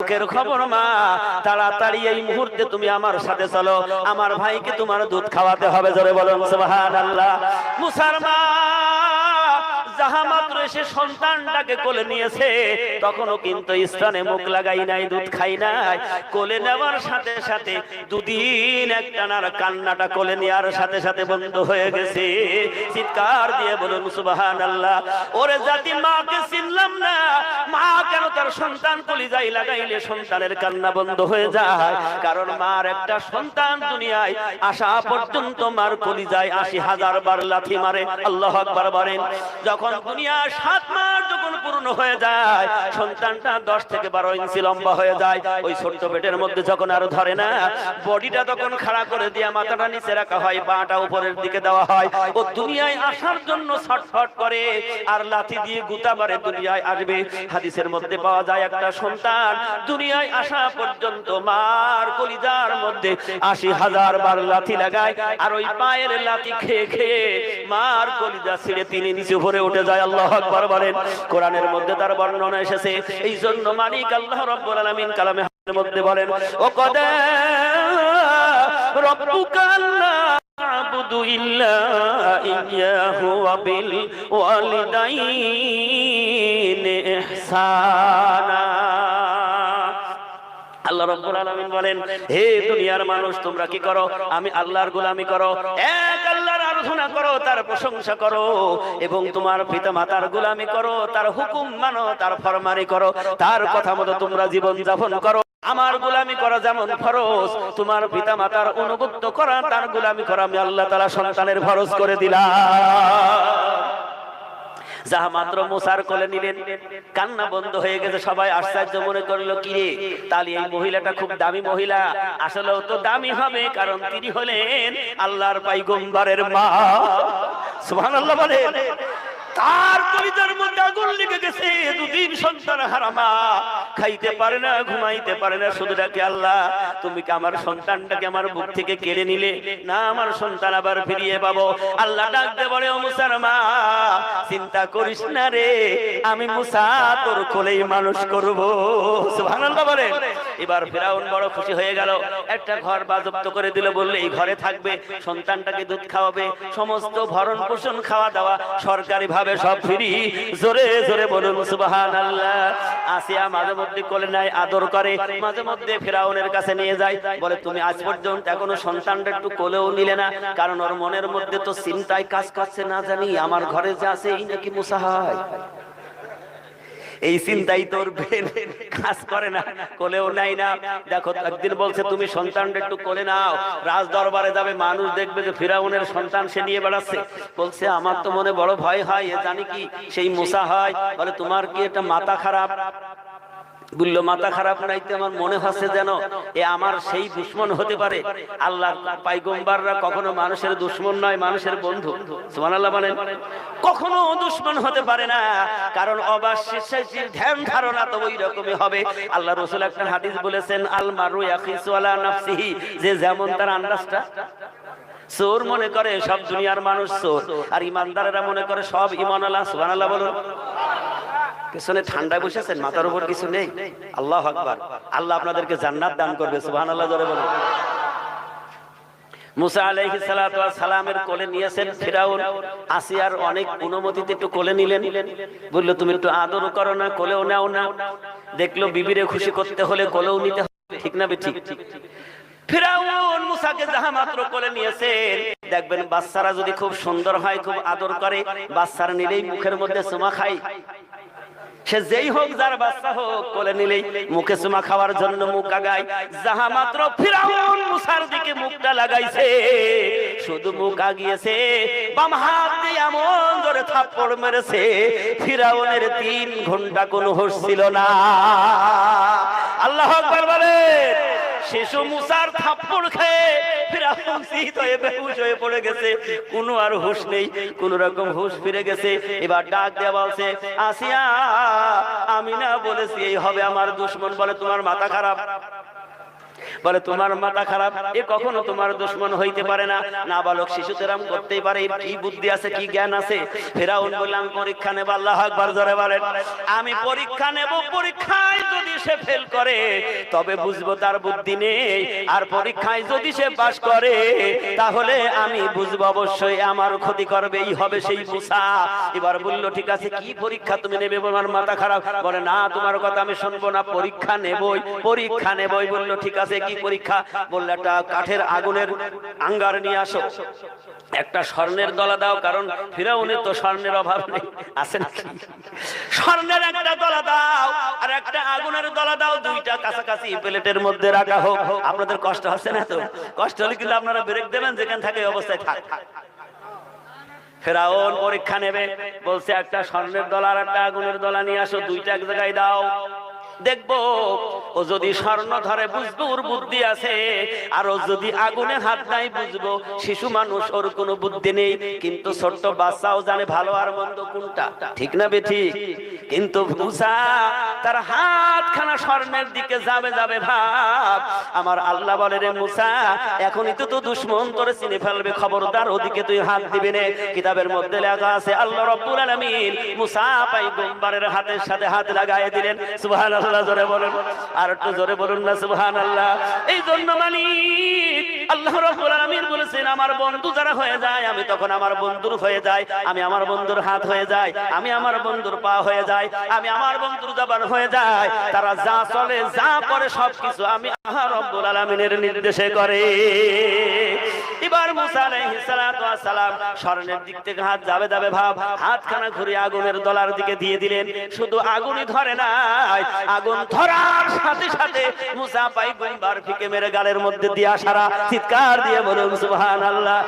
সুখের খবর মা, তাড়াতাড়ি এই মুহূর্তে তুমি আমার সাথে চলো, আমার ভাইকে তোমার দুধ খাওয়াতে হবে। জোরে বলুন সুবহানাল্লাহ। মুসার মা যাহা মাত্র এসে সন্তানটাকে কোলে নিয়েছে, তখনও কিন্তু স্তনে মুখ লাগাই নাই, দুধ খাই নাই। কোলে নেওয়ার সাথে সাথে দুদিন একটানার কান্নাটা কোলে নেওয়ার সাথে সাথে বন্ধ হয়ে গেছে। চিৎকার দিয়ে বলুন সুবহানাল্লাহ। ওরে জাতি মাকে চিনলাম না, মা কেন তার সন্তান কলিজায় লাগাইলে সন্তানের কান্না বন্ধ হয়ে যায়? কারণ মার একটা সন্তান দুনিয়ায় আসা পর্যন্ত মার কলিজায় ৮০,০০০ বার লাথি মারে। আল্লাহু আকবার বলেন। যখন দুনিয়া ৭ মাস যখন পূর্ণ হয়ে যায়, সন্তানটা ১০ থেকে ১২ ইঞ্চি লম্বা হয়ে যায়, ওই ছোট্ট পেটের মধ্যে যখন আর ধরে না, বডিটা তখন খাড়া করে দিয়ে মাথাটা নিচে রাখা হয়, পাটা উপরের দিকে দেওয়া হয়। ও দুনিয়ায় আসার জন্য ছটফট করে আর লাথি দিয়ে গুতা মারে দুনিয়ায় আসবে। হাদিসের মধ্যে পাওয়া যায় একটা সন্তান দুনিয়ায় আসা পর্যন্ত মার কলিজার মধ্যে ৮০,০০০ বার লাথি লাগায়, আর ওই পায়ের লাথি খেয়ে খেয়ে মার কলিজা ছিঁড়ে তিনি নিচে ভরে উঠে যায়। আল্লাহু আকবার বলেন। কোরআনের মধ্যে তার বর্ণনা এসেছে। এই জন্য মালিক আল্লাহ রাব্বুল আলামিন কালামে হাকিমের মধ্যে বলেন, ও কদা রাব্বুকা আল্লা তা'বুদু ইল্লা ইয়্যাহু ওয়া বিল ওয়ালিদাইনি ইহসানা। আল্লাহ রাব্বুল আলামিন বলেন, হে দুনিয়ার মানুষ, তোমরা কি করো? আমি আল্লাহর গোলামি করো, এক আল্লাহর আরাধনা করো, তার প্রশংসা করো, এবং তোমার পিতামাতার গোলামি করো, তার হুকুম মানো, তার ফরমানি করো, তার কথা মতো তোমরা জীবন যাপন করো। আমার গোলামি করা যেমন ফরজ, তোমার পিতামাতার অনুগত্য করা, তার গোলামি করা আমি আল্লাহ তাআলা সন্তানের ফরজ করে দিলাম। যাহা মাত্র মুসার কোলে নিলেন, কান্না বন্ধ হয়ে গেছে। সবাই আশ্চর্য মনে করলো, কি রে, তাহলে এই মহিলাটা খুব দামি মহিলা। আসলেও তো দামি হবে, কারণ তিনি হলেন আল্লাহর পয়গম্বরের মা। সুবহানাল্লাহ বলেন। তার কলিজার মধ্যে আগুন লেগে গেছে। দুদিন সন্তান হারামা, খাইতে পারে না, ঘুমাইতে পারে না, শুধু ডাকে, আল্লাহ তুমি কি আমার সন্তানটাকে আমার বুক থেকে কেড়ে নিলে? না, আমার সন্তান আবার ফিরিয়ে পাবো। আল্লাহ ডাকতে বলে, ও মুসার মা, চিন্তা করিস না রে, আমি মুসা তোর কোলেই মানুষ করব। সুবহানাল্লাহ বলেন। এবার ফিরাউন বড় খুশি হয়ে গেল। একটা ঘর বাজপ্ত করে দিল, বললে এই ঘরে থাকবে, সন্তানটাকে দুধ খাওয়াবে, সমস্ত ভরণ পোষণ খাওয়া দাওয়া সরকারি ভাবে সব ফ্রি। জোরে জোরে বলুন সুবহানাল্লাহ। আসিয়া মাঝে মধ্যে কোলে নেয়, আদর করে, মাঝে মধ্যে ফিরাউনের কাছে নিয়ে যায়, বলে তুমি আজ পর্যন্ত এখনো সন্তানটা একটু কোলেও নিলে না। কারণ ওর মনের মধ্যে তো চিন্তায় কাজ করছে, না জানি আমার ঘরে যে আছে এই নাকি মুসা হয়। এই চিন্তাই তোর কাজ করে না, কোলেও নাই না। দেখো, একদিন বলছে তুমি সন্তানটা একটু কোলে নাও, রাজ দরবারে যাবে, মানুষ দেখবে যে ফিরাউনের সন্তান সে নিয়ে বেড়াচ্ছে। বলছে আমার তো মনে বড় ভয় হয়, এ জানি কি সেই মুসা হয়। বলে তোমার কি এটা মাথা খারাপ? বললো মাথা খারাপ নাইতে আমার মনে হচ্ছে যেন এ আমার সেই দুশমন হতে পারে। আল্লাহর পয়গম্বররা কখনো মানুষের দুশমন নয়, মানুষের বন্ধু। সুবহানাল্লাহ বলেন। কখনো দুশমন হতে পারে না, কারণ অবশ্যই ধ্যান ধারণা তো ওই রকমই হবে। আল্লাহ রাসূল একটা হাদিস বলেছেন, আল মারু ইয়াখিসু আলা নাফসিহি, যে যেমন তার আন্দাজটা। চোর মনে করে সব দুনিয়ার মানুষ চোর, আর ইমানদারেরা মনে করে সব ঈমানওয়ালা। সুবহানাল্লাহ বলুন। পেছনে ঠান্ডায় বসেছেন, মাথার উপর কিছু নেই। আল্লাহু আকবার। আল্লাহ আপনাদেরকে জান্নাত দান করবে। সুবহানাল্লাহ জোরে বলুন। মুসা আলাইহিস সালাতু ওয়াস সালামের কোলে নিয়েছেন ফিরাউন। আসিয়ার অনেক অনুমতিতে একটু কোলে নিলেন, বলল তুমি একটু আদর করো না, কোলেও নাও না। দেখলো বিবিরে খুশি করতে হলে কোলেও নিতে হবে, ঠিক না ঠিক? ফিরাউন মুসাকে যাহা মাত্র কোলে নিয়েছেন, দেখবেন বাচ্চারা যদি খুব সুন্দর হয়, খুব আদর করে, বাচ্চারা নিলেই মুখের মধ্যে চুমা খায়। সে যেই হোক, যার বাচ্চা হোক, কোলে নিলেই মুখে চুমা খাওয়ার জন্য মুখ আগায়। যাহা মাত্র ফিরাউন মুসার দিকে মুখটা লাগাইছে, শুধু মুখ আগিয়েছে, বাম হাত দিয়ে এমন জোরে থাপ্পড় মেরেছে, ফিরাউনের 3 ঘন্টা কোনো হুঁশ ছিল না। আল্লাহু আকবার বলে। শিশু মুসার থাপ্পড় খেয়ে ফিরাউন শীত হয়ে বেহুশ হয়ে পড়ে গেছে, কোনো আর হুঁশ নেই, কোন রকম হুঁশ ফিরে গেছে। এবার ডাক দেয়া বলছে, আসিয়া আমি না বলেছি এই হবে আমার দুশমন? বলে তোমার মাথা খারাপ? বলে তোমার মাথা খারাপ, এ কখনো তোমার দুশমন হইতে পারে না। নাবালক শিশু তেরাম করতেই পারে, এর কি বুদ্ধি আছে, কি জ্ঞান আছে? ফেরাউন বললাম পরীক্ষা নেব। আল্লাহু আকবার জোরে বলেন। আমি পরীক্ষা নেব, পরীক্ষায় যদি সে ফেল করে তবে বুঝবো তার বুদ্ধি নেই, আর পরীক্ষায় যদি সে পাস করে তাহলে আমি বুঝবো অবশ্যই আমার ক্ষতি করবে, এই হবে সেই মুসা। এবার বলল ঠিক আছে, কি পরীক্ষা তুমি নেবে? তোমার মাথা খারাপ? বলে না, তোমার কথা আমি শুনবো না, পরীক্ষা নেবই, পরীক্ষা নেবই। বলল ঠিক আছে, কি পরীক্ষা? বললে একটা কাঠের আগুনের আঙ্গার নিয়ে আসো, একটা স্বর্ণের দলা দাও, কারণ ফিরাউনের তো স্বর্ণের অভাব নেই, আছে নাকি? স্বর্ণের একটা দলা দাও আর একটা আগুনের দলা দাও, দুইটা কাছাকাছি প্লেটের মধ্যে রাখা হোক। আপনাদের কষ্ট হচ্ছে না তো? কষ্ট হলে কিন্তু আপনারা ব্রেক দেবেন, যেখানে থাকে এই অবস্থায় থাক। ফেরাউন পরীক্ষা নেবে, বলছে একটা স্বর্ণের দলা আর একটা আগুনের দলা নিয়ে আসো, দুইটা এক জায়গায় দাও, দেখবো ও যদি স্বর্ণ ধরে বুঝবো ওর বুদ্ধি আছে, আর ও যদি আগুনে হাত দেয় বুঝবো শিশু মানুষ, ওর কোনো বুদ্ধি নেই। কিন্তু ছোট্ট বাচ্চাও জানে ভালো আর মন্দ কোনটা, ঠিক না বেঠিক? কিন্তু মুসা তার হাতখানা স্বর্ণের দিকে যাবে যাবে ভাব। আমার আল্লাহ বলে রে মুসা, এখনই তো তো দুশমন তোরে চিনে ফেলবে, খবরদার ওদিকে তুই হাত দিবি না। কিতাবের মধ্যে লেখা আছে আল্লাহ রাব্বুল আলামিন মুসা পয়গম্বরের হাতের সাথে হাত লাগায় দিলেন। সুবহানাল্লাহ জোরে বলেন, আর একটু জোরে বলুন না সুবহানাল্লাহ। এই জন্য মালিক আল্লাহ রাব্বুল আলামিন বলেছেন আমার বন্ধু যারা হয়ে যায় আমি তখন আমার বন্ধুর হয়ে যাই, আমি আমার বন্ধুর হাত হয়ে যাই, আমি আমার বন্ধুর পা হয়ে যাই, আমি আমার বন্ধুর জবান হয়ে যাই। তারা যা চলে যা করে সবকিছু আমি আল্লাহ রাব্বুল আলামিনের নির্দেশে করে। এবার মুসা আলাইহিস সালাতু ওয়াস সালাম স্বর্ণের দিক থেকে হাত যাবে যাবে ভাব, হাতখানা ঘুরিয়ে আগুনের দলার দিকে দিয়ে দিলেন। শুধু আগুনই ধরে না, আগুন ধরার সাথে সাথে মুসা পয়গম্বর ফিকে মেরে গালের মধ্যে দিয়া সারা চিৎকার দিয়ে বলুন সুবহানাল্লাহ।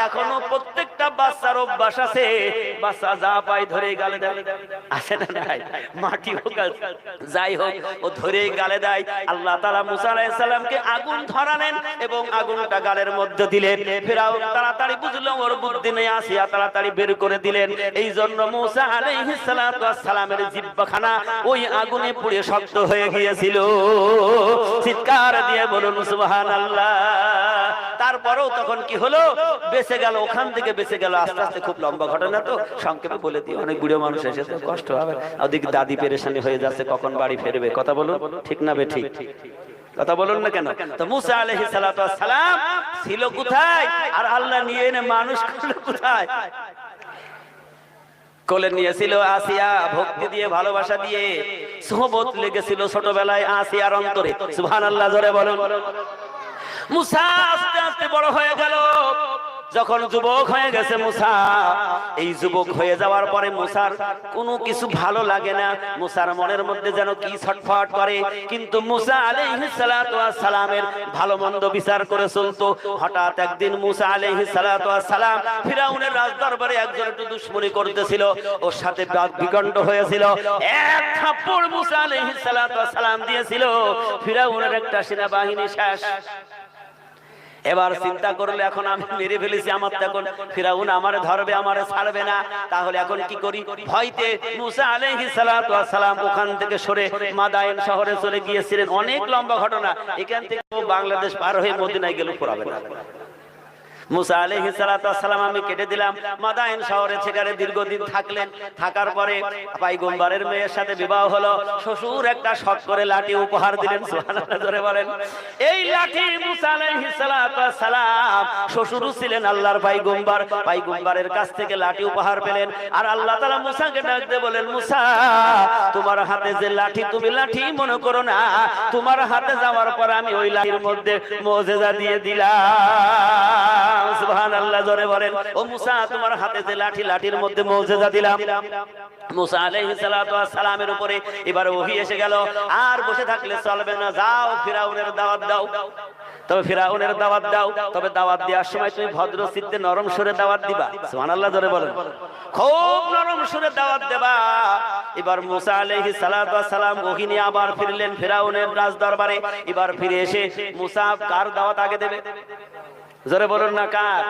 এখনো প্রত্যেকটা বাচ্চার অভ্যাস আছে, বাচ্চা যা পায় ধরে গালে দেয়, আছে না নাই? মাটি হোক যাই হোক ও ধরে গালে দেয়। আল্লাহ তাআলা মুসা আলাইহিস সালামকে আগুন ধরালেন এবং আগুনটা গালের মধ্যে দিলেন। ফিরাউন তাড়াতাড়ি বুঝলো ওর বুদ্ধি নেই, আসিয়া তাড়াতাড়ি বের করে দিলেন। এই জন্য মুসা আলাইহিস সালামের জিহ্বাখানা ওই আগুনে পুড়ে শক্ত হয়ে গিয়েছিল। চিৎকার দিয়ে বলুন সুবহানাল্লাহ। তারপরেও তখন কি হলো? বেঁচে গেল, ওখান থেকে বেঁচে গেল। আস্তে আস্তে, খুব লম্বা ঘটনা তো, সংক্ষেপে বলে দিই, অনেক বুড়ো মানুষ এসে তো কষ্ট হবে। ওদিকে দাদি পেরেশানি হয়ে যাচ্ছে, কখন বাড়ি ফিরবে। কথা বলুন, ঠিক না বে ঠিক? কথা বলুন না কেন? তো মুসা আলাইহিস সালাতু ওয়াস সালাম ছিল কোথায়, আর আল্লাহ নিয়ে এনে মানুষ করলো কোথায়? কোলে নিয়েছিল আসিয়া, ভক্তি দিয়ে ভালোবাসা দিয়ে সোহবত লেগেছিল ছোটবেলায় আসিয়ার অন্তরে। সুবহানাল্লাহ জোরে বলুন। মুসা আস্তে আস্তে বড় হয়ে গেল, যখন যুবক হয়ে গেছে মুসা, এই যুবক হয়ে যাওয়ার পরে মুসার কোনো কিছু ভালো লাগে না, মুসার মনের মধ্যে যেন কি ছটফট করে। কিন্তু মুসা আলাইহিস সালাতু ওয়াস সালামের ভালো মন্দ বিচার করে চলতো। হঠাৎ একদিন মুসা আলাইহিস সালাতু ওয়াস সালাম ফিরাউনের রাজদরবারে একজন একটু দুশমনি করতেছিল, ওর সাথে বিগণ্ড হয়েছিল। এক থাপ্পড় মুসা আলাইহিস সালাতু ওয়াস সালাম দিয়েছিল, ফিরাউনের একটা সেনাবাহিনী শেষ। এবার চিন্তা করলে এখন আমি মেরে ফেলেছি, আমার তো এখন ফিরাউন আমারে ধরবে, আমারে ছাড়বে না, তাহলে এখন কি করি? ভয়তে মুসা আলাইহিস সালাতু ওয়াস সালাম ওখান থেকে সরে মাদায়েন শহরে চলে গিয়েছিলেন। অনেক লম্বা ঘটনা, এখান থেকে বাংলাদেশ পার হয়ে মদিনায় গেলে পড়াবে না। মুসা আলাইহিস সালাতু ওয়াস সালাম আমি কেটে দিলাম। মাদায়েন শহরে সেখানে দীর্ঘদিন থাকলেন। থাকার পরে পয়গম্বরের মেয়ের সাথে বিবাহ হলো। শ্বশুর একটা শখ করে লাঠি উপহার দিলেন। সুবহানাল্লাহ জোরে বলেন। এই লাঠি মুসা আলাইহিস সালাতু ওয়াস সালাম, শ্বশুরও ছিলেন আল্লাহর পয়গম্বর, পয়গম্বরের কাছ থেকে লাঠি উপহার পেলেন। আর আল্লাহ তাআলা মুসাকে ডাক দিয়ে বলেন, মুসা তোমার হাতে যে লাঠি, তুমি লাঠি মনে করো না, তোমার হাতে যাওয়ার পর আমি ওই লাঠির মধ্যে মুজিজা দিয়ে দিলাম। সুবহানাল্লাহ জোরে বলেন। ও মুসা তোমার হাতে যে লাঠি, লাঠির মধ্যে মুজিজা দিলাম। মুসা আলাইহিস সালাতু ওয়াস সালামের উপরে এবারে ওহী এসে গেল। আর বসে থাকলে চলবে না, যাও ফিরাউনের দাওয়াত দাও। তবে ফিরাউনের দাওয়াত দাও, তবে দাওয়াত দেওয়ার সময় তুমি ভদ্র চিত্তে নরম সুরে দাওয়াত দিবা। সুবহানাল্লাহ জোরে বলেন। খুব নরম সুরে দাওয়াত দেবা। এবার মুসা আলাইহিস সালাতু ওয়াস সালাম ওহী নিয়ে আবার ফিরলেন ফিরাউনের রাজ দরবারে। এবার ফিরে এসে মুসা কার দাওয়াত আগে দেবে? জোরে বলুন না কার?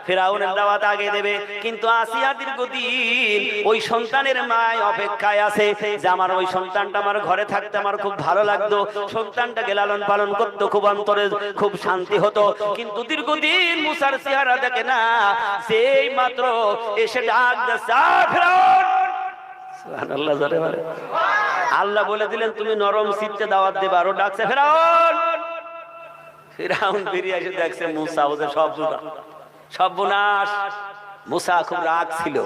ফিরাউনের দাওয়াত আগে দেবে, কিন্তু আসিয়া দীর্ঘদিন ওই সন্তানের মায় অপেক্ষায় আছে যে আমার ওই সন্তানটা আমার ঘরে থাকতে আমার খুব ভালো লাগতো, সন্তানটাকে লালন পালন করতে খুব অন্তরে খুব শান্তি হতো। কিন্তু দীর্ঘদিন মুসার চেহারা দেখে না, সেই মাত্র এসে ডাক দিচ্ছে ফিরাউন। সুবহানাল্লাহ, জোরে বলে। আল্লাহ বলে দিলেন তুমি নরম চিত্তে দাওয়াত দেবে, আরো ডাকছে ফিরাউন। ফিরাউন বেরিয়ে এসে দেখছে মুসা, ওদের সর্বনাশ। মুসা খুব রাগ ছিল।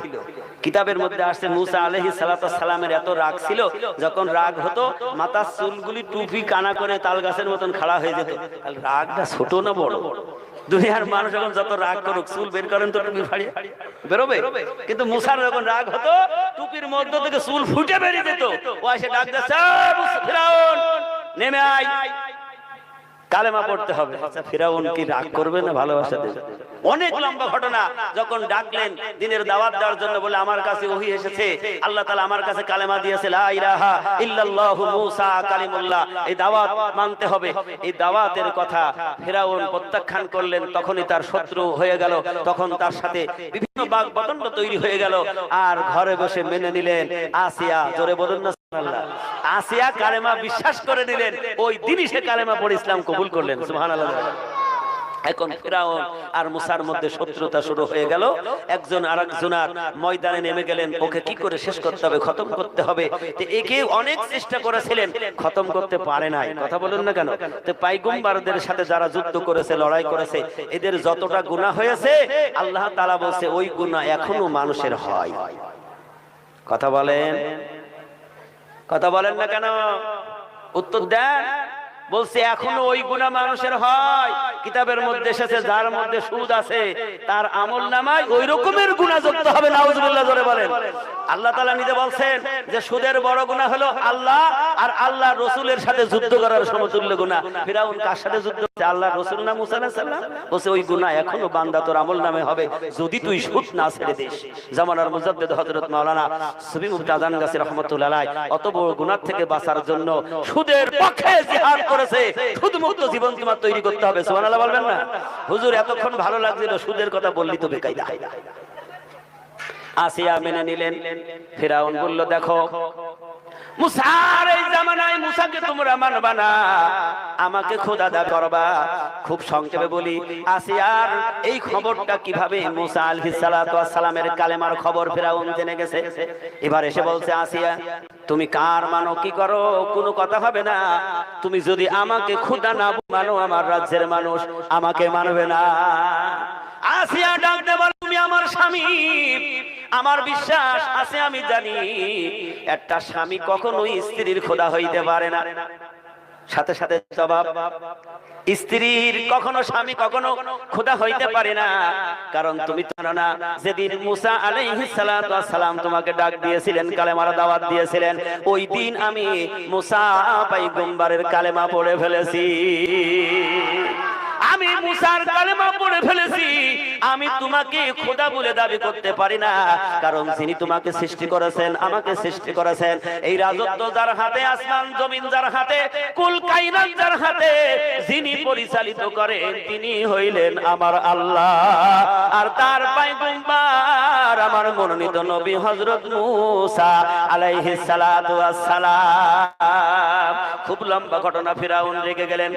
কিতাবের মধ্যে আসছে মুসা আলাইহিস সালাতু ওয়াস সালামের এত রাগ ছিল, যখন রাগ হতো মাথার চুলগুলি টুপি কানা করে তাল গাছের মতন খাড়া হয়ে যেত। রাগটা ছোট না বড়? দুনিয়ার মানুষ এখন যত রাগ করুক, চুল বের করেন তো টুপি ফাড়িয়ে বেরোবে, কিন্তু মুসার যখন রাগ হতো টুপির মধ্য থেকে চুল ফুটে বেরিয়ে যেত। ও এসে ডাক দিচ্ছে ফিরাউন নেমে আয়, কালেমা পড়তে হবে। আচ্ছা, ফিরাউন কি রাগ করবে না ভালোবাসা দেবে? অনেক লম্বা ঘটনা। যখন ডাকলেন দিনের দাওয়াত দেওয়ার জন্য, বলে আমার কাছে ওহী এসেছে, আল্লাহ তাআলা আমার কাছে কালেমা দিয়েছে, লা ইলাহা ইল্লাল্লাহু মুসা কালিমুল্লাহ, এই দাওয়াত মানতে হবে। এই দাওয়াতের কথা ফিরাউন প্রত্যাখ্যান করলেন, তখনই তার শত্রু হয়ে গেল, তখন তার সাথে বিভিন্ন বাগবদণ্ড তৈরি হয়ে গেল। আর ঘরে বসে মেনে নিলেন আসিয়া, জোরে বলুন না সুবহানাল্লাহ। আসিয়া কালেমা বিশ্বাস করে নিলেন, ওই দিনই সে কালেমা পড়ে ইসলাম কবুল করলেন। সুবহানাল্লাহ। এখন ফিরাউন আর মুসার মধ্যে শত্রুতা শুরু হয়ে গেল। একজন আরেকজনের ময়দানে নেমে গেলেন, ওকে কি করে শেষ করতে হবে, খতম করতে হবে। তো একে অনেক চেষ্টা করেছিলেন, খতম করতে পারে নাই। কথা বলুন না কেন? তো পয়গম্বরদের সাথে যারা যুদ্ধ করেছে, লড়াই করেছে, এদের যতটা গুনাহ হয়েছে আল্লাহ তাআলা বলছে ওই গুনাহ এখনো মানুষের হয়। কথা বলেন, কথা বলেন না কেন? উত্তর দেন। বলছে এখনো ওই গুনাহ মানুষের হয়। কিতাবের মধ্যে এসেছে যার মধ্যে সুদ আছে তার আমলনামায় ওই রকমের গুনাহ যুক্ত হবে। নাউজুবিল্লাহ, জোরে বলেন। আল্লাহ তাআলা নিজে বলছেন যে সুদের বড় গুনাহ হলো আল্লাহ আর আল্লাহর রাসূলের সাথে যুদ্ধ করার সমতুল্য গুনাহ। ফিরাউন কার সাথে যুদ্ধ করছে? আল্লাহর রাসূল না মুসা আলাইহিস সালাম? বলছে ওই গুনাহ এখনো বান্দা তোর আমলনামায় হবে যদি তুই সুদ না ছেড়ে দিস। জামানার মুজাদ্দিদ হযরত মাওলানা সুফি মুফতি আযান গাছী রাহমাতুল্লাহ আলাইহি অত বড় গুনাহ থেকে বাঁচার জন্য সুদের পক্ষে জিহাদ করেছে। সুদমুক্ত জীবন তোমার তৈরি করতে হবে। সুবহানাল্লাহ বলবেন না? হুজুর এতক্ষণ ভালো লাগছিল, সুদের কথা বললি তো বেকায়দা। আসিয়া মেনে নিলেন। ফিরাউন বলল দেখো মুসার এই জামানায় মুসাকে তোমরা মানবা না, আমাকে খোদা দাবি করবা। খুব সংক্ষেপে বলি, আসিয়ার এই খবরটা কিভাবে মুসা আলাইহিস সালাতু ওয়াস সালামের কালেমার খবর ফিরাউন জেনে গেছে। এবার এসে বলছে আসিয়া তুমি কার মানো কি করো কোনো কথা হবে না, তুমি যদি আমাকে খোদা না মানো আমার রাজ্যের মানুষ আমাকে মানবে না। আসিয়া ডাক দিয়ে বলে তুমি আমার স্বামী, আমার বিশ্বাস আছে, আমি জানি একটা স্বামী কখনোই স্ত্রীর খোদা হইতে পারে না। সাথে সাথে জবাব, স্ত্রীর কখনো স্বামী কখনো খোদা হইতে পারে না, কারণ তুমি তো জানো না যেদিন মুসা আলাইহিস সালাতু ওয়াস সালাম তোমাকে ডাক দিয়েছিলেন, কালেমার দাওয়াত দিয়েছিলেন, ওই দিন আমি মুসা পয়গম্বরের কালেমা পড়ে ফেলেছি। আমি মুসার কালেমা পড়ে ফেলেছি। আমি তোমাকে খোদা বলে দাবি করতে পারি না, কারণ যিনি তোমাকে সৃষ্টি করেছেন, আমাকে সৃষ্টি করেছেন, এই রাজত্ব যার হাতে, আসমান জমিন যার হাতে, কুল কায়নাত যার হাতে, যিনি পরিচালিত করেন তিনি হইলেন আমার আল্লাহ। আর তার পয়গম্বর আমার মনোনীত নবী হযরত মুসা আলাইহিস সালাতু ওয়াস সালাম। খুব লম্বা ঘটনা। ফিরাউন রেগে গেলেন,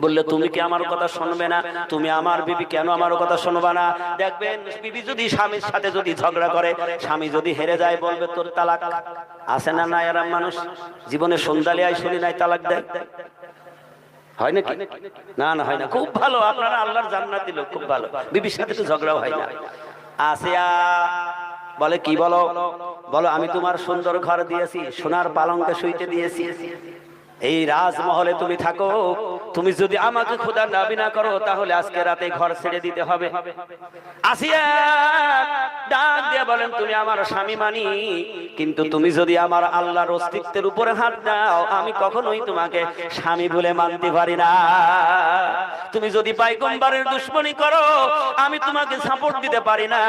বললে তুমি কি আমার কথা শুনবে না? তুমি আমার বিবি, কেন আমার কথা শুনবা না? দেখবেন বিবি যদি স্বামীর সাথে যদি ঝগড়া করে, স্বামী যদি হেরে যায় বলবে তোর তালাক। আছে না না এরম মানুষ? জীবনে সন্ধ্যালে আই শুনি নাই তালাক দেয়, হয় নাকি? না না হয় না। খুব ভালো, আপনারা আল্লাহর জান্নাতি লোক, খুব ভালো। বিবির সাথে তো ঝগড়াও হয় না। আসিয়া বলে কি বলো? বলো আমি তোমার সুন্দর ঘর দিয়েছি, সোনার পালঙ্কে শুইতে দিয়েছি, এই রাজমহলে তুমি থাকো, তুমি যদি আমাকে খোদা দাবি না করো তাহলে আজকে রাতে ঘর ছেড়ে দিতে হবে। আসিয়া ডাক দিয়ে বলেন তুমি আমার স্বামী মানি, কিন্তু তুমি যদি আমার আল্লাহর অস্তিত্বের উপরে হাত দাও আমি কখনোই তোমাকে স্বামী বলে মানতে পারি না। তুমি যদি পয়গম্বরের দুশমনি করো আমি তোমাকে সাপোর্ট দিতে পারি না,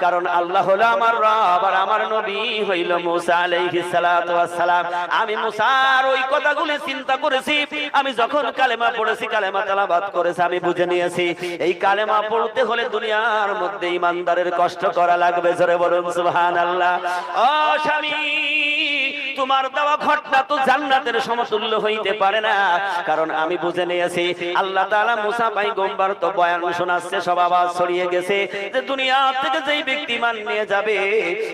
কারণ আল্লাহ হলো আমার রব আর আমার নবী হইল মুসা আলাইহিস সালাতু ওয়াস সালাম। আমি মুসার ওই কথাগুলো চিন্তা করেছি আমি যখন কালেমা পড়েছি, কালেমা তেলাওয়াত করেছি, আমি বুঝে নিয়েছি এই কালেমা পড়তে হলে দুনিয়ার মধ্যে ইমানদারের কষ্ট করা লাগবে। জোরে বলুন সুবহানাল্লাহ। ও স্বামী, তোমার দেওয়া ঘরটা তো জান্নাতের সমতুল্য হইতে পারে না, কারণ আমি বুঝে নিয়েছি আল্লাহ তাআলা মুসা পয়গম্বর তো বয়ান শোনাচ্ছে, সব আওয়াজ ছড়িয়ে গেছে যে দুনিয়া থেকে যেই ব্যক্তি মান নিয়ে যাবে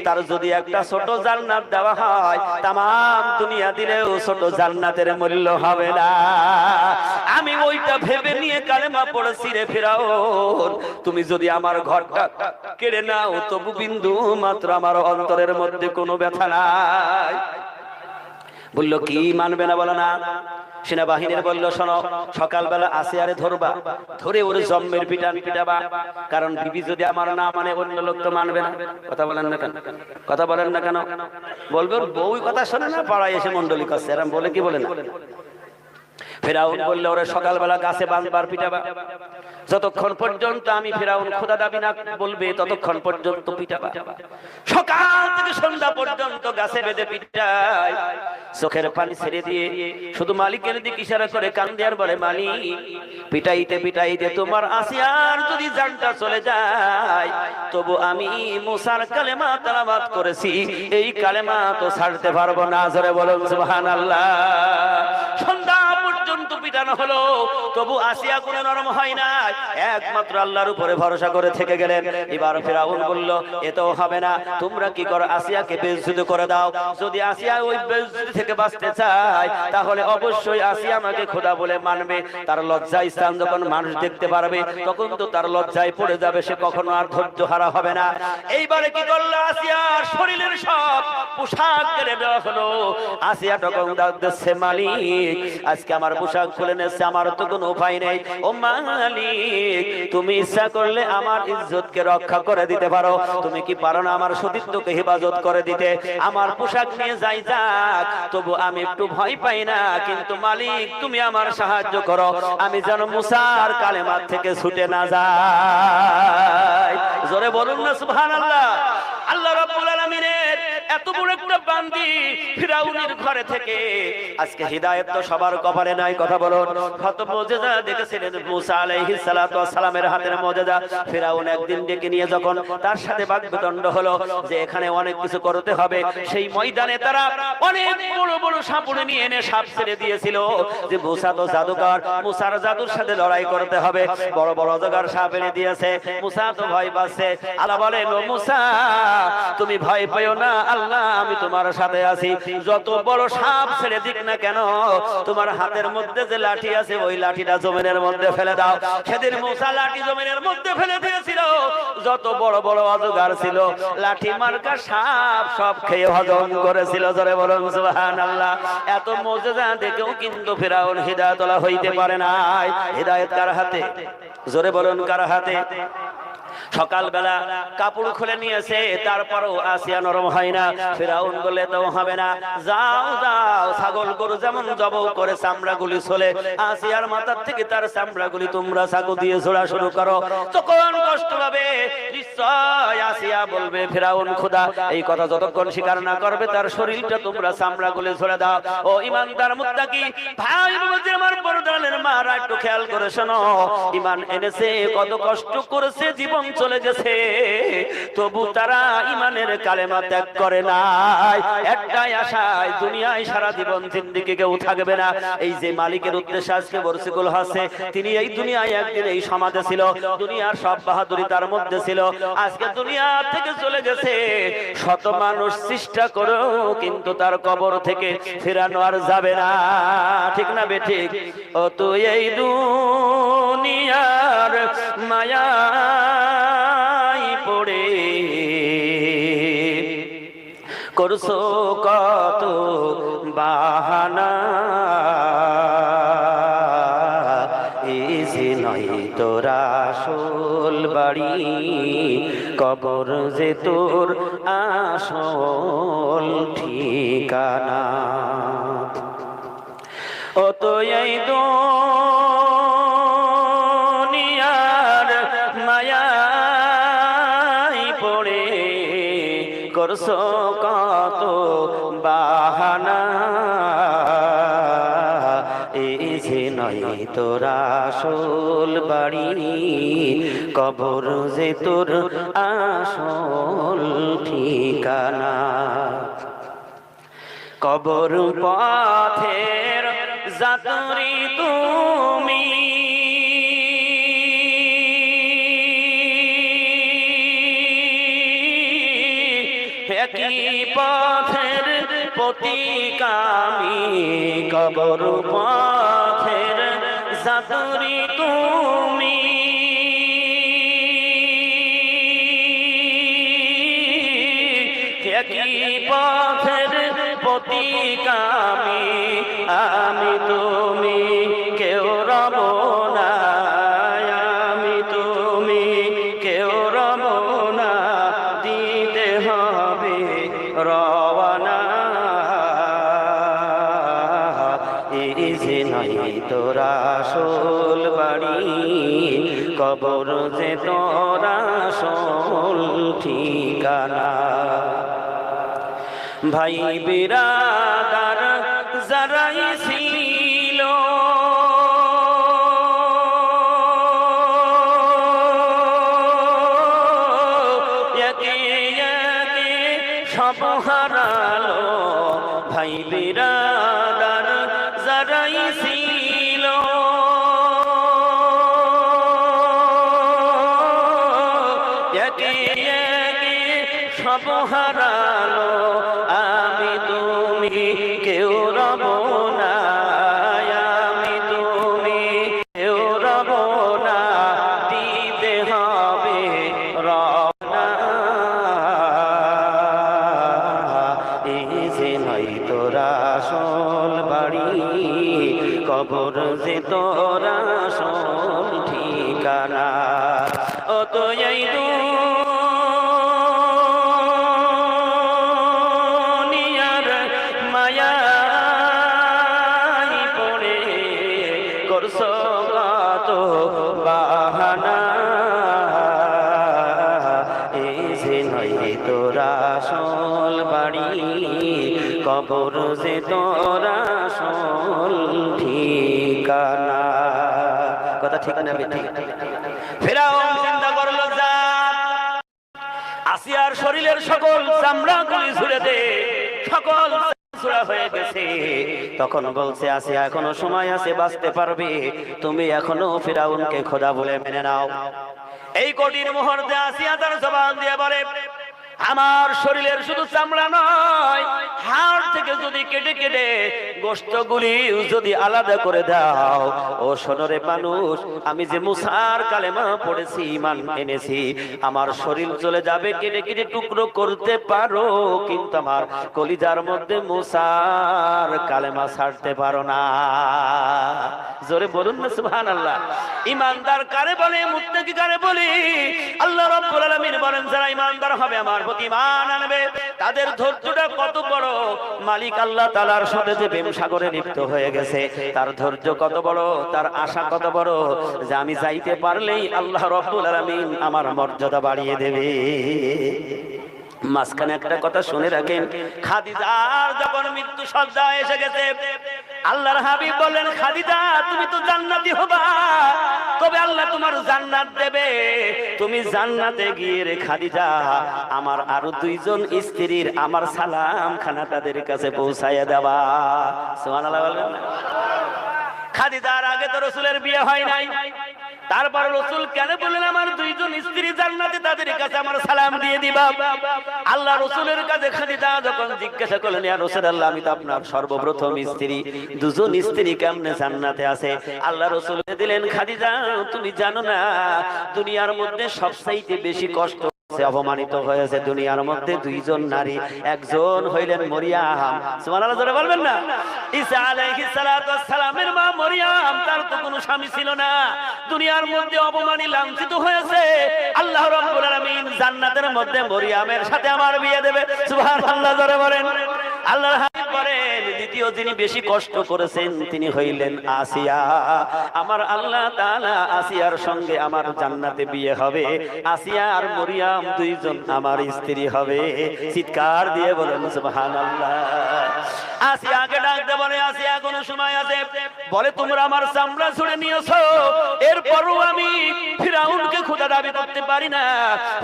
তার যদি একটা ছোট জান্নাত দেওয়া হয়, তাম দুনিয়া দিলেও ছোট জান্নাতের মূল্য হবে না। আমি ওইটা ভেবে নিয়ে কালেমা পড়েছি রে ফিরাউন, তুমি যদি আমার ঘরটা কেড়ে নাও তবু বিন্দু মাত্র আমার অন্তরের মধ্যে কোনো ব্যথা নাই। বললো কি মানবে না? বলো না। সেনাবাহিনীর বললো শোনো, সকালবেলা আসিয়ারে ধরবা, ধরে ওর জম্মের পিটান পিটাবা, কারণ বিবি যদি আমার না মানে অন্য লোক তো মানবে না। কথা বলেন না কেন? কথা বলেন না কেন? বলবে ওর বউই কথা শোনে না, পাড়ায় এসে মন্ডলী করছে, এরম বলে কি বলে না? ফেরাউন বলল ওরে সকালবেলা গাছে বাঁধবার পিটাবা, যতক্ষণ পর্যন্ত আমি ফেরাউন খোদা দাবি না বলবে ততক্ষণ পর্যন্ত পিটাবা। সকাল থেকে সন্ধ্যা পর্যন্ত গাছে বেঁধে পিটায়, চোখের পানি ছেড়ে দিয়ে শুধু মালিকের দিকে ইশারা করে কান্দে আর বলে, মালিক পিটাইতে পিটাইতে তোমার আসিয়ার যদি জানটা চলে যায়, তবু আমি মুসার কালেমা তেলাওয়াত করেছি, এই কালেমা তো ছাড়তে পারবো না। জোরে বলুন সুবহানাল্লাহ। সন্ধ্যা পর্যন্ত পিটানো হলো, তবু আসিয়া কোনো নরম হয় না, একমাত্র আল্লাহর উপরে ভরসা করে থেকে গেলেন। এবার ফিরাউন বলল এতো হবে না, তোমরা কি করো, আসিয়াকে বেইজ্জত করে দাও। যদি আসিয়া ওই বেইজ্জতি থেকে বাঁচতে চায় তাহলে অবশ্যই আসিয়া আমাকে খোদা বলে মানবে। তার লজ্জা স্থান যখন মানুষ দেখতে পারবে তখন তো তার লজ্জায় পড়ে যাবে, সে কখনো আর ধৈর্য হারা হবে না। এইবারে কি করলো, আসিয়ার শরীরের সব পোশাক কেড়ে দেওয়া হলো। আসিয়া তখন ডাক দিচ্ছে, মালিক আজকে আমার পোশাক খুলে নিচ্ছে, আমার তো কোনো উপায় নেই। ও মালিক, তুমি ইচ্ছা করলে আমার ইজ্জতকে রক্ষা করে দিতে পারো, তুমি কি পারো না আমার সতীত্বকে হেফাজত করে দিতে? আমার পোশাক নিয়ে যাই যাক, তবু আমি একটু ভয় পাই না, কিন্তু মালিক তুমি আমার সাহায্য করো, আমি যেন মুসার কালেমা থেকে ছুটে না যাই। জোরে বলুন না সুবহানাল্লাহ। আল্লাহ রাব্বুল আলামিনের এত বড় একটা বান্দি ফিরাউনের ঘরে থেকে আজকে হিদায়াত তো সবার কপালে নাই। কথা বলুন। কত মুজিজা দেখেছিলেন মুসা আলাইহিস সালাতু ওয়াস সালামের হাতের মুজিজা। ফিরাউন একদিন ডেকে নিয়ে যখন তার সাথে বাকবিতণ্ড হলো যে এখানে অনেক কিছু করতে হবে, সেই ময়দানে তারা অনেক বড় বড় সাপুড়ে নিয়ে এনে সাপ ছেড়ে দিয়েছিল যে মুসা তো জাদুকর, মুসার জাদুর সাথে লড়াই করতে হবে। বড় বড় অজগর সাপ এনে দিয়েছে, মুসা তো ভয় পাচ্ছে। আল্লাহ বলেন, ও মুসা তুমি ভয় পেও না, আল্লাহ আমি তোমার সাথে আছি। যত বড় সাপ ছেড়ে দিক না কেন, তোমার হাতের মধ্যে যে লাঠি আছে ওই লাঠিটা জমিনের মধ্যে ফেলে দাও। সেদিন মুসা লাঠি জমিনের মধ্যে ফেলে দিয়েছিল। যত বড় বড় অজগর ছিল, লাঠি মার্কা সাপ সব খেয়ে হজম করেছিল। জোরে বলুন সুবহানাল্লাহ। এত মুজিজা দেখেও কিন্তু ফিরাউন হিদায়াতওয়ালা হইতে পারে নাই। হিদায়াত কার হাতে? জোরে বলুন কার হাতে? সকালবেলা কাপড় খুলে নিয়েছে, তারপরও আসিয়া নরম হয় না। ফিরাউন বলে তো হবে না, যাও যাও, ছাগল গরু যেমন জবাই করে চামড়াগুলি চলে, আসিয়ার মাথার থেকে তার চামড়াগুলি তোমরা চাকু দিয়ে ছোড়া শুরু করো। তখন কষ্ট হবে নিশ্চয়। আসিয়া বলবে, ফিরাউন খোদা এই কথা যতক্ষণ স্বীকার না করবে তার শরীরটা তোমরা চামড়াগুলি ছেড়ে দাও। ও ইমানদার মুত্তাকি ভাই বুঝে আমার পরদানের মারা, একটু খেয়াল করে শোনো, ঈমান এনেছে, কত কষ্ট করেছে, জীবন চলে গেছে, তবু তারা ঈমানের কালেমা ত্যাগ করে নাই। একটাই আশায় দুনিয়ায় সারা জীবন জিন্দেগি কেউ থাকবে না। এই যে মালিকের উদ্দেশ্যে আজকে বর্ষিকুল হাসে, তিনি এই দুনিয়ায় একদিন এই সমাজে ছিল, দুনিয়ার সব বাহাদুরি তার মধ্যে ছিল, আজকে দুনিয়া থেকে চলে গেছে। শত মানুষ চেষ্টা করেও কিন্তু তার কবর থেকে ফেরানো আর যাবে না। ঠিক না বেঠিক? ও তুই এই দুনিয়ার মায়া পড়ে করছো কত বাহানা, এসে নয় তোরা আসল বাড়ি, কবর যে তোর আসল ঠিকানা। ও তো এই দুনিয়ার মায়ায় পড়ে করছো কত বাহানা, যে নয় তোর আসল বাড়ি, কবর যে তোর আসল ঠিকানা। কবর পথের যাত্রী তুমি, একই পথের প্রতিকামী। কবর পথের যাত্রী তুমি, একই পথের প্রতিকামী। আমি তুমি কেউ রব না, আমি তুমি কেউ রব না, দিতে হবে রওয়ানা। এই যে নয় তোর আসল বাড়ি, কবর যে তোর আসল ঠিকানা। ভাই বিরাদার যারাই ছিল, একে একে সব হারালো। ভাই বিরাদার যারাই ছিল, একে একে সব হারালো। আমি তুমি কেউ রব না, আমি তুমি কেউ রব না, দিতে হবে রওনা। এই যে নয় তোর আসল বাড়ি, কবর যে তোর আসল ঠিকানা। ও তো এই বাহানা। এই যে নয় তোর আসল বাড়ি, কবর যে তোর আসল ঠিকানা। কথা ঠিক না বেঠিক? ফিরআউন চিন্তা করলো, যা আসিয়ার শরীরের সকল চামড়াগুলি ছুঁড়ে দে, সকল হয়ে গেছে। তখন বলছে, আসিয়া এখনো সময় আছে, বাঁচতে পারবে, তুমি এখনো ফিরআউনকে খোদা বলে মেনে নাও। এই কঠিন মুহূর্তে আসিয়া তার জবান দিয়ে বলে, আমার শরীরের শুধু চামড়া নয়, হাড় থেকে যদি কেটে কেটে গোশতগুলি যদি আলাদা করে দাও। ও সোনরে মানুষ, আমি যে মুসার কালেমা পড়েছি, ঈমান এনেছি, আমার শরীর চলে যাবে, কেটে কেটে টুকরো করতে পারো, কিন্তু আমার কলিজার মধ্যে মুসার কালেমা ছাড়তে পারো না। জোরে বলুন না সুবহানাল্লাহ। ঈমানদার কারে বলে, মুত্তাকি কারে বলে? আল্লাহ রাব্বুল আলামিন বলেন, যারা ঈমানদার হবে, আমার প্রতি ঈমান আনবে, তাদের ধৈর্যটা কত বড়। মালিক আল্লাহ তাআলার সাথে যে প্রেম সাগরে লিপ্ত হয়ে গেছে, তার ধৈর্য কত বড়, তার আশা কত বড়, যে আমি যাইতে পারলেই আল্লাহ রাব্বুল আলামিন আমার মর্যাদা বাড়িয়ে দেবে। মাঝখানে একটা কথা শুনে রাখেন, খাদিজার যখন মৃত্যু সজ্জায় এসে গেছে, আল্লাহর হাবিব বললেন, খাদিজা তুমি তো জান্নাতি হবা, তবে আল্লাহ তোমার জান্নাত দেবে। তুমি জান্নাতে গিয়ে রে খাদিজা, আমার আরো দুইজন স্ত্রীর আমার সালাম খানা তাদের কাছে পৌঁছাইয়া দেওয়া। সুবহানাল্লাহ বলবেন না? খাদিজার আগে তো রাসূলের বিয়ে হয় নাই, তারপর রাসূল কেন বললেন আমার দুইজন স্ত্রী জান্নাতে, তাদের কাছে আমার সালাম দিয়ে দিবা? আল্লাহ রাসূলের কাছে খাদিজা যখন জিজ্ঞাসা করলেন, ইয়া রাসূলুল্লাহ, আমি তো আপনার সর্বপ্রথম স্ত্রী, দুজন স্ত্রী কেমনে জান্নাতে আছে? আল্লাহ রাসূল দিলেন, খাদিজা তুমি জানো না, দুনিয়ার মধ্যে সবচাইতে বেশি কষ্ট অপমানিত হয়েছে দুনিয়ার মধ্যে দুইজন নারী, একজন হইলেন মরিয়াম। সুবহানাল্লাহ, জোরে বলবেন না? ঈসা আলাইহিস সালাতু ওয়াস সালামের মা মরিয়াম, তার তো কোনো স্বামী ছিল না, দুনিয়ার মধ্যে অপমানিত লাঞ্ছিত হয়েছে। আল্লাহ রাব্বুল আলামিন জান্নাতের মধ্যে মরিয়ামের সাথে আমার বিয়ে দেবে। সুবহানাল্লাহ, জোরে বলেন। আল্লাহর হাবিব বলেন, দ্বিতীয় যিনি বেশি কষ্ট করেছেন তিনি হইলেন আসিয়া। আমার আল্লাহ তাআলা আসিয়ার সঙ্গে আমার জান্নাতে বিয়ে হবে, আসিয়া আর মরিয়াম দুইজন আমার স্ত্রী হবে। চিৎকার দিয়ে বলেন সুবহানাল্লাহ। আসিয়াকে ডাকতে বলে, আসিয়া কোনো সময় আছে? বলে তোমরা আমার চামড়া ছুঁড়ে নিয়েছো, এরপরও আমি ফিরাউনকে খোদা দাবি করতে পারি না।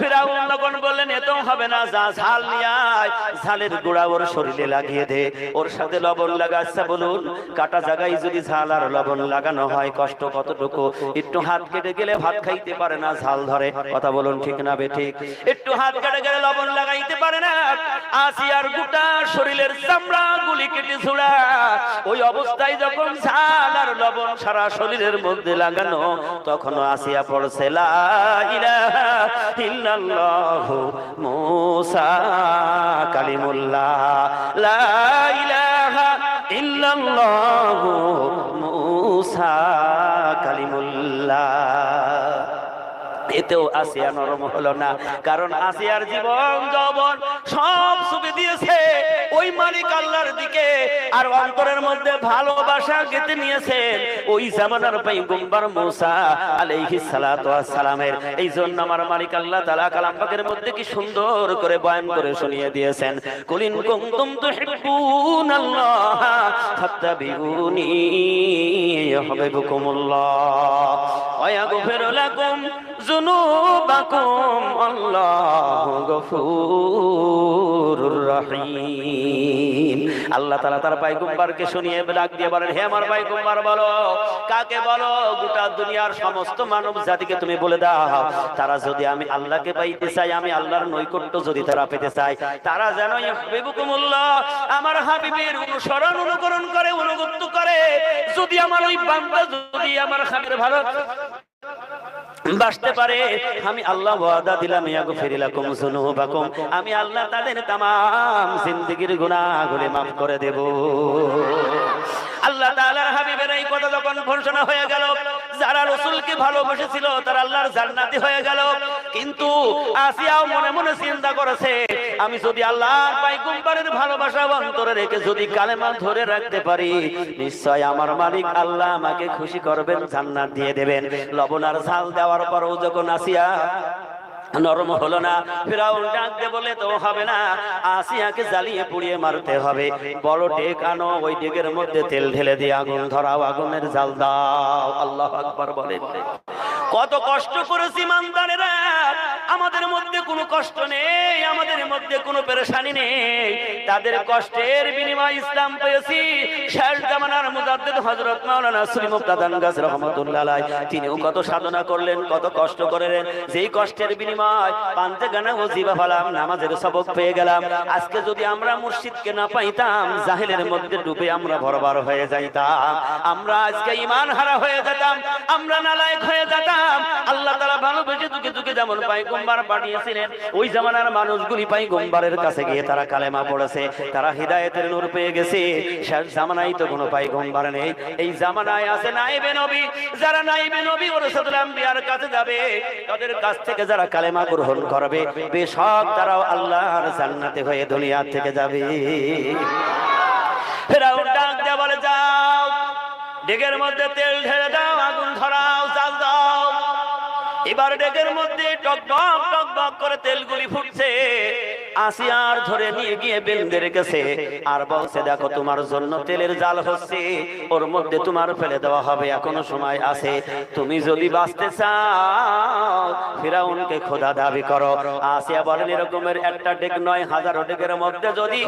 ফিরাউন তখন বললেন এত হবে না, যা ঝাল নিয়ে আয়, ঝালের গুঁড়া ওর শরীরে লাগিয়ে দে, ওর সাথে লবণ লাগা। আচ্ছা বলুন, কাটা জায়গায় যদি ঝাল আর লবণ লাগানো হয় কষ্ট কতটুকু? একটু হাত কেটে গেলে ভাত খাইতে পারে না, ঝাল ধরে। কথা বলুন ঠিক না বেঠিক? একটু হাত কেটে গেলে লবণ লাগাইতে পারে না। আসিয়ার গোটা শরীরের চামড়া গুলি কেটে ঝুড়া, ওই অবস্থায় যখন ঝাল আর লবণ সারা শরীরের মধ্যে লাগানো, তখন আসিয়া পড়ছে লা ইলাহা ইল্লাল্লাহু মুসা কালিমুল্লাহ, লা ইলাহা ইল্লাল্লাহু মুসা কালিমুল্লাহ। এতেও আসিয়া নরম হলো না, কারণ আসিয়ার জীবন যৌবন সব ছুপে দিয়েছে ওই মালিক আল্লাহর দিকে, আর অন্তরের মধ্যে ভালোবাসা গেঁথে নিয়েছেন ওই জামানার পয়গম্বর মুসা আলাইহিস সালাতু ওয়াস সালামের। এই জন্য আমার মালিক আল্লাহ তাআলা কালাম পাকের মধ্যে কি সুন্দর করে বয়ান করে শুনিয়ে দিয়েছেন, কুলিন কুনতুম তুহিব্বুনাল্লাহ ফাত্তাবিউনি ইউহিব্বুকুমুল্লাহ ওয়া ইয়াগফির লাকুম যুনুবাকুম আল্লাহু গফুরুর রহিম। আল্লাহ তাআলা তার পয়গম্বরকে শুনিয়ে ডাক দিয়ে বলেন, হে আমার পয়গম্বর বলো, কাকে বলো? গোটা দুনিয়ার সমস্ত মানব জাতিকে তুমি বলে দাও, তারা যদি আমি আল্লাহকে পাইতে চাই, আমি আল্লাহর নৈকট্য যদি তারা পেতে চায়, তারা যেন ইউহিব্বুকুমুল্লাহ আমার হাবিবের অনুসরণ অনুকরণ করে, অনুগত্য করে। যদি আমার ওই বান্দা যদি আমার হাবিবের ভালো বাসতে পারে, আমি আল্লাহ ওয়াদা দিলাম ইয়াগফির লাকুম যুনুবাকুম, আমি আল্লাহ তাদের तमाम জিন্দেগীর গুনাহগুলো maaf করে দেব। আল্লাহ তাআলার হাবিবের এই কথা যখন ঘোষণা হয়ে গেল, যারা রাসূলকে ভালোবেসেছিল তারা আল্লাহর জান্নাতি হয়ে গেল। কিন্তু আসিয়াও মনে মনে চিন্তা করেছে, আমি যদি আল্লাহর পয়গম্বরের ভালোবাসা অন্তরে রেখে যদি কালেমা ধরে রাখতে পারি, নিশ্চয় আমার মালিক আল্লাহ আমাকে খুশি করবেন, জান্নাত দিয়ে দেবেন। লবণ আর ঝাল দেওয়ার পরও যখন আসিয়া নরম হলো না, ফিরাউন ডাক দিয়ে বলে তো হবে না, আসিয়াকে জ্বালিয়ে পুড়িয়ে মারতে হবে। বড় ডেক আনো, ওই ডেকের মধ্যে তেল ঢেলে দিয়ে আগুন ধরাও, আগুনের জাল দাও। আল্লাহু আকবার বলেন। কত কষ্ট করেছি ইমানদারেরা, আমাদের মধ্যে কোনো কষ্ট নেই, আমাদের মধ্যে কোনো পেরেশানি নেই। তাদের কষ্টের বিনিময়ে ইসলাম পেয়েছি। শেষ জামানার মুজাদ্দিদ হযরত মাওলানা সুরি মুক্তাদান গাছ রহমাতুল্লাহ আলাইহি, তিনিও কত সাধনা করলেন, কত কষ্ট করলেন। যেই কষ্টের বিনিময় পান্তে গানা ও জিবা ফালাম, নামাজের সবক পেয়ে গেলাম। আজকে যদি আমরা মুর্শিদকে না পাইতাম, জাহেলের মধ্যে ডুবে আমরা ভরবার হয়ে যাইতাম, আমরা আজকে ঈমান হারা হয়ে যেতাম, আমরা নালায়েক হয়ে যেতাম। আল্লাহ তাআলা ভালোবেসে যুগে যুগে যেমন পয়গম্বর পাঠিয়েছিলেন, ওই জামানার মানুষগুলি পয়গম্বরের কাছে গিয়ে তারা কালেমা পড়েছে, তারা হিদায়াতের নূর পেয়ে গেছে। শেষ জামানায় তো কোনো পয়গম্বর নেই, এই জামানায় আছে নাইবে নবী। যারা নাইবে নবী ও রাসূলুল আম্বিয়ার কাছে যাবে, তাদের কাছ থেকে যারা কালেমা গ্রহণ করবে, বেশক তারাও আল্লাহর জান্নাতে হয়ে দুনিয়া থেকে যাবে। ফিরাউন ডাক দিয়ে বলে, যাও ডেকের মধ্যে তেল ঢেলে দাও, আগুন ধরাও, জাল দাও। এবার ডেকের মধ্যে টকবক টকবক করে তেলগুলি ফুটছে। আসিয়ার ধরে নিয়ে গিয়ে বেলদের কাছে আর বলছে, দেখো তোমার জন্য তেলের জাল হচ্ছে, ওর মধ্যে তোমার ফেলে দেওয়া হবে, এখনো সময় আছে। তুমি যদি বাঁচতে চাও, ফিরাউনকে খোদা দাবি করো। আসিয়া বলেন, এরকমের একটা ডেক নয়, হাজারো ডেকের মধ্যে যদি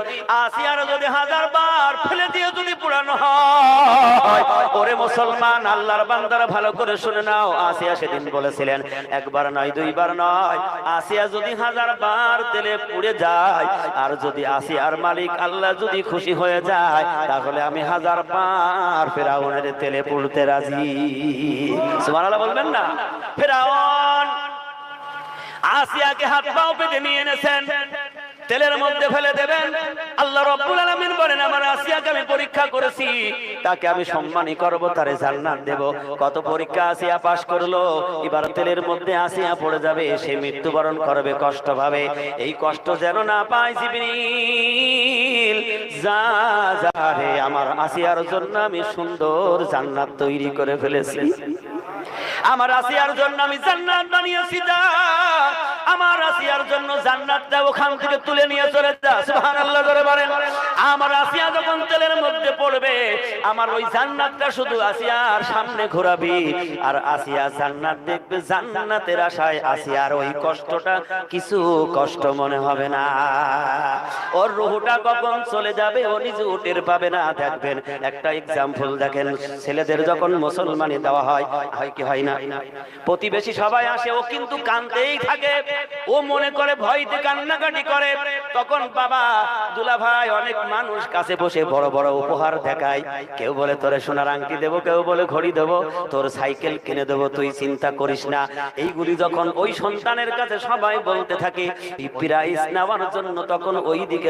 আসিয়ার যদি 1000 বার ফেলে দিয়ে যদি পুরানো হয়, ওরে মুসলমান আল্লাহর বান্দারা ভালো করে শুনে নাও। আসিয়া সেদিন বলেছিলেন, একবার নয়, দুইবার নয়, আসিয়া যদি 1000 বার তেলে পুড়ে যায়, আর যদি আসিয়ার মালিক আল্লাহ যদি খুশি হয়ে যায়, তাহলে আমি 1000 বার ফিরাউনের তেলে পুড়তে রাজি। সুবহানাল্লাহ বলবেন না? ফিরাউন আসিয়াকে হাত পাও পেতে নিয়ে এনেছেন, তেলের মধ্যে ফেলে দেবেন। আল্লাহ রাব্বুল আলামিন বলেন, আমার আসিয়াকে আমি পরীক্ষা করেছি, তাকে আমি সম্মানী করব, তারে জান্নাত দেব। কত পরীক্ষা আসিয়া পাশ করলো, এবার তেলের মধ্যে আসিয়া পড়ে যাবে, সে মৃত্যুবরণ করবে, কষ্ট পাবে। এই কষ্ট যেন না পায় জিবরিল, যা যা রে, আমার আসিয়ার জন্য আমি সুন্দর জান্নাত তৈরি করে ফেলেছি, আমার আসিয়ার জন্য আমি জান্নাত বানিয়েছি। যা আমার আসিয়ার জন্য জান্নাতটা ওখান থেকে তুলে নিয়ে চলে যা, সুবহানাল্লাহ করে বলেন। আমার আসিয়া যখন তেলের মধ্যে পড়বে, আমার ওই জান্নাতটা শুধু আসিয়ার সামনে ঘোরাবি, আর আসিয়া জান্নাত দেখবে, জান্নাতের আশায় আসিয়ার ওই কষ্টটা কিছু কষ্ট মনে হবে না। ওর রূহটা কখন চলে যাবে ও নিজে টের পাবে না। দেখবেন একটা এক্সাম্পল দেখেন, ছেলেদের যখন মুসলমানি দেওয়া হয়, হয় কি হয় না, প্রতিবেশী সবাই আসে, ও কিন্তু কাঁদতেই থাকে, ও মনে করে ভয়তে কান্নাকাটি করে। তখন বাবা দুলা ভাই অনেক মানুষ কাছে বসে বড় বড় উপহার দেখায়, কেউ বলে তোরে সোনার আংটি দেবো, কেউ বলে ঘড়ি দেবো, তোর সাইকেল কিনে দেবো, তুই চিন্তা করিস না। এইগুলি যখন ওই সন্তানের কাছে সবাই বলতে থাকে, প্রাইজ নেওয়ার জন্য তখন ওই দিকে